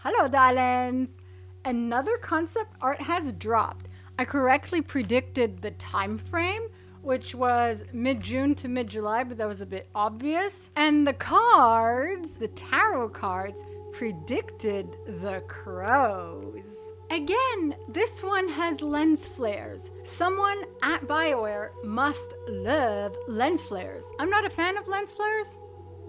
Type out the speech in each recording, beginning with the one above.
Hello, Talons! Another concept art has dropped. I correctly predicted the time frame, which was mid-June to mid-July, but that was a bit obvious. And the cards, the tarot cards, predicted the crows. Again, this one has lens flares. Someone at BioWare must love lens flares. I'm not a fan of lens flares,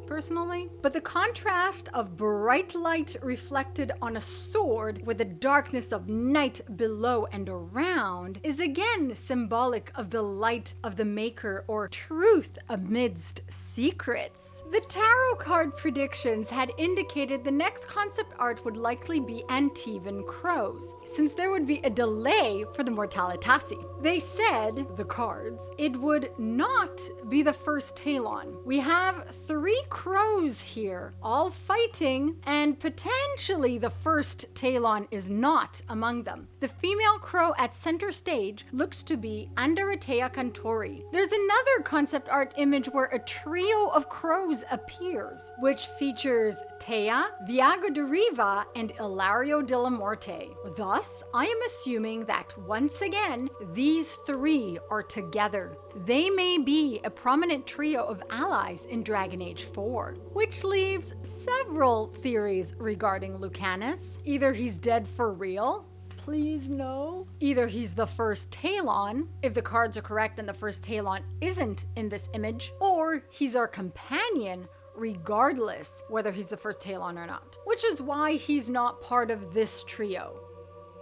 personally, but the contrast of bright light reflected on a sword with the darkness of night below and around is again symbolic of the light of the maker or truth amidst secrets. The tarot card predictions had indicated the next concept art would likely be Antivan Crows, since there would be a delay for the Mortalitasi. They said, the cards, it would not be the first Talon. We have 3 crows here, all fighting, and potentially the first Talon is not among them. The female crow at center stage looks to be Andaratea Cantori. There's another concept art image where a trio of crows appears, which features Tea, Viago de Riva, and Ilario de la Morte. Thus, I am assuming that once again, these 3 are together. They may be a prominent trio of allies in Dragon Age 4, which leaves several theories regarding Lucanus. Either he's dead for real, please no. Either he's the first Talon, if the cards are correct and the first Talon isn't in this image, or he's our companion, regardless whether he's the first Talon or not, which is why he's not part of this trio.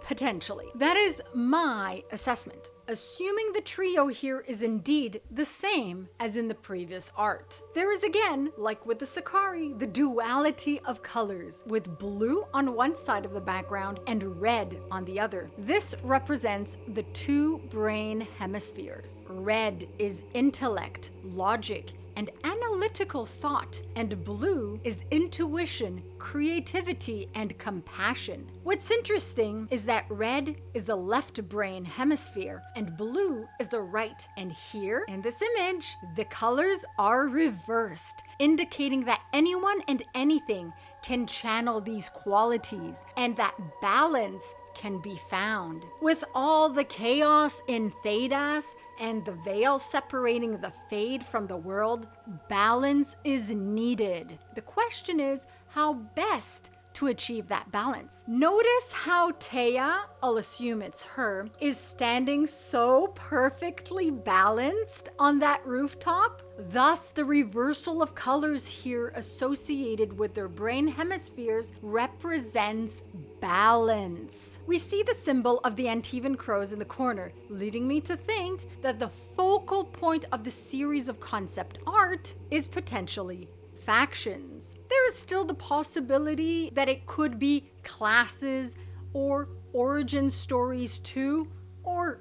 Potentially. That is my assessment, assuming the trio here is indeed the same as in the previous art. There is again, like with the Sakari, the duality of colors, with blue on one side of the background and red on the other. This represents the 2 brain hemispheres. Red is intellect, logic, and analytical thought, and blue is intuition, creativity, and compassion. What's interesting is that red is the left brain hemisphere and blue is the right. And here in this image, the colors are reversed, indicating that anyone and anything can channel these qualities and that balance can be found. With all the chaos in Thedas and the veil separating the Fade from the world, balance is needed. The question is how best to achieve that balance. Notice how Tea, I'll assume it's her, is standing so perfectly balanced on that rooftop. Thus, the reversal of colors here associated with their brain hemispheres represents balance. We see the symbol of the Antivan Crows in the corner, leading me to think that the focal point of the series of concept art is potentially factions. There is still the possibility that it could be classes or origin stories too, or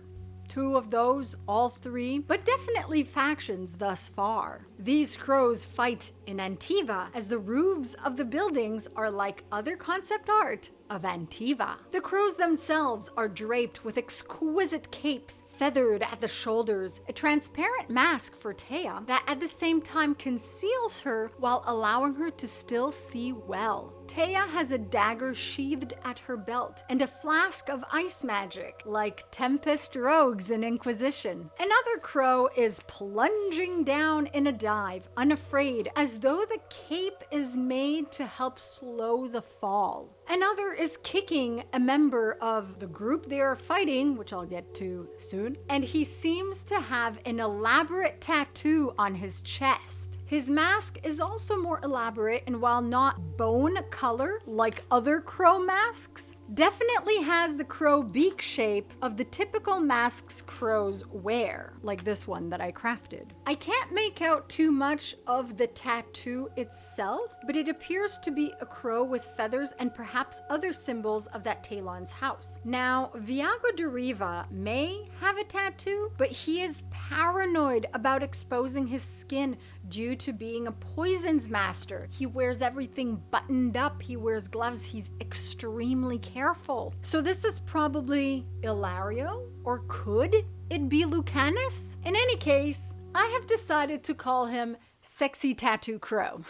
2 of those, all 3, but definitely factions thus far. These crows fight in Antiva as the roofs of the buildings are like other concept art of Antiva. The crows themselves are draped with exquisite capes, feathered at the shoulders, a transparent mask for Tea that at the same time conceals her while allowing her to still see well. Tea has a dagger sheathed at her belt and a flask of ice magic, like Tempest rogues in Inquisition. Another crow is plunging down in a dive, unafraid, as though the cape is made to help slow the fall. Another is kicking a member of the group they are fighting, which I'll get to soon, and he seems to have an elaborate tattoo on his chest. His mask is also more elaborate, and while not bone color like other crow masks, definitely has the crow beak shape of the typical masks crows wear, like this one that I crafted. I can't make out too much of the tattoo itself, but it appears to be a crow with feathers and perhaps other symbols of that Talon's house. Now, Viago de Riva may have a tattoo, but he is paranoid about exposing his skin due to being a poisons master. He wears everything buttoned up, he wears gloves, he's extremely careful. So this is probably Ilario, or could it be Lucanus? In any case, I have decided to call him Sexy Tattoo Crow.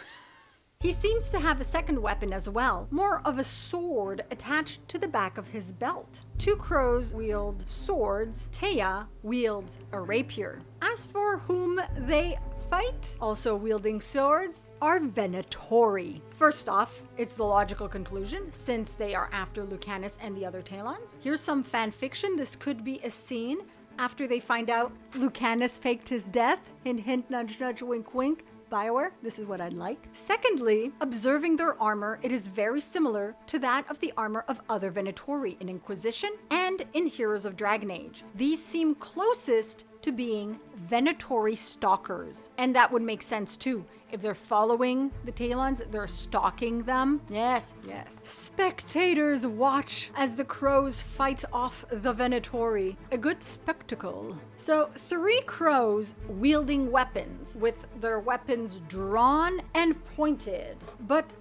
He seems to have a second weapon as well, more of a sword attached to the back of his belt. 2 crows wield swords. Teia wields a rapier. As for whom they fight, also wielding swords, are Venatori. First off, it's the logical conclusion, since they are after Lucanus and the other Talons. Here's some fan fiction. This could be a scene after they find out Lucanus faked his death. Hint, hint, nudge, nudge, wink, wink. BioWare, this is what I'd like. Secondly, observing their armor, it is very similar to that of the armor of other Venatori in Inquisition and in Heroes of Dragon Age. These seem closest to being Venatori stalkers, and that would make sense too. If they're following the Talons, they're stalking them. Yes, yes. Spectators watch as the crows fight off the Venatori. A good spectacle. So 3 crows wielding weapons, with their weapons drawn and pointed. But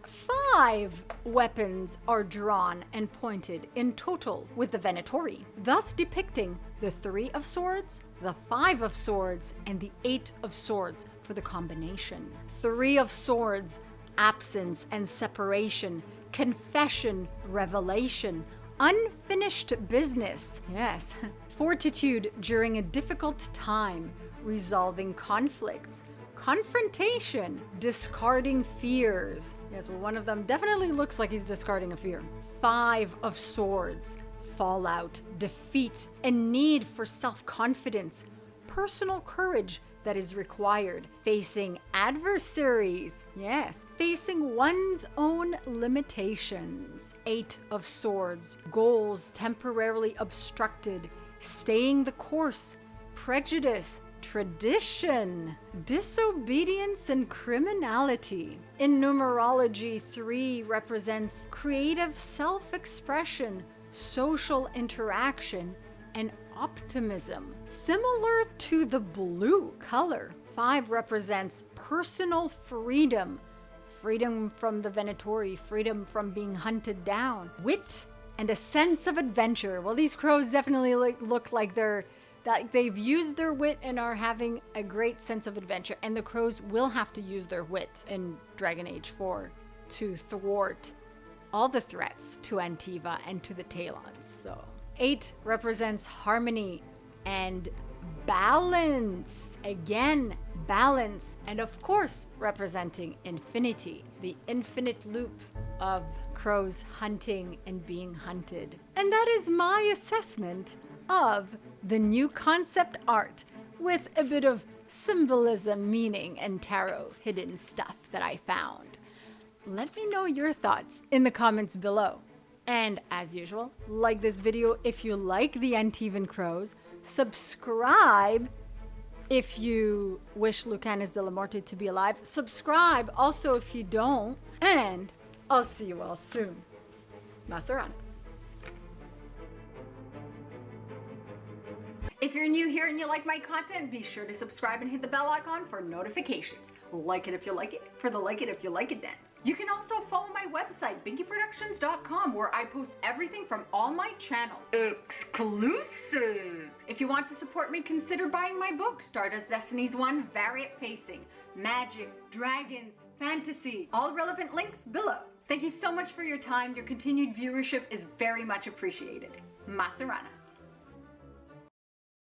5 weapons are drawn and pointed in total with the Venatori, thus depicting the 3 of swords, the 5 of swords, and the 8 of swords for the combination. 3 of swords, absence and separation, confession, revelation, unfinished business, yes, fortitude during a difficult time, resolving conflicts, confrontation, discarding fears. Yes, well, one of them definitely looks like he's discarding a fear. 5 of swords, fallout, defeat, a need for self-confidence, personal courage that is required, facing adversaries, yes, facing one's own limitations. 8 of swords, goals temporarily obstructed, staying the course, prejudice, tradition, disobedience, and criminality. In numerology, 3 represents creative self-expression, social interaction, and optimism, similar to the blue color. 5 represents personal freedom, freedom from the Venatori, freedom from being hunted down, wit, and a sense of adventure. Well, these crows definitely look like they've used their wit and are having a great sense of adventure. And the crows will have to use their wit in Dragon Age 4 to thwart all the threats to Antiva and to the Talons. So 8 represents harmony and balance. Again, balance. And of course, representing infinity, the infinite loop of crows hunting and being hunted. And that is my assessment of the new concept art, with a bit of symbolism, meaning, and tarot hidden stuff that I found. Let me know your thoughts in the comments below. And as usual, like this video if you like the Antivan Crows, subscribe if you wish Lucanus de la Morte to be alive, subscribe also if you don't, and I'll see you all soon. Maseranas. If you're new here and you like my content, be sure to subscribe and hit the bell icon for notifications. Like it if you like it, for the like it if you like it dance. You can also follow my website, binkyproductions.com, where I post everything from all my channels. Exclusive! If you want to support me, consider buying my book, Stardust Destinies 1, Variant Facing, Magic, Dragons, Fantasy, all relevant links below. Thank you so much for your time. Your continued viewership is very much appreciated. Maseranas.